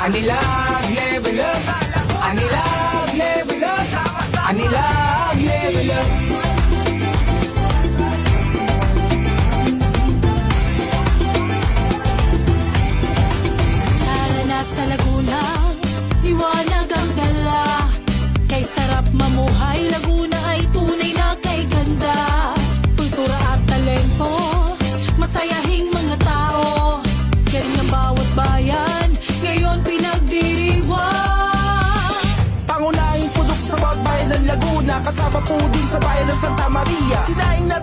Anilag level up, Anilag level up, Anilag level up. Tara na sa Laguna, liwanag ang dala. Kay sarap mamuhay, Laguna ay tunay na kay ganda. Kultura at talento, masayahing mga tao. Galing ng bawat bayan, ngayon pinagdiriwang. Pangunahing pudok sa bawat bayan ng Laguna, kasama po din sa bayan ng Santa Maria. Sinaing na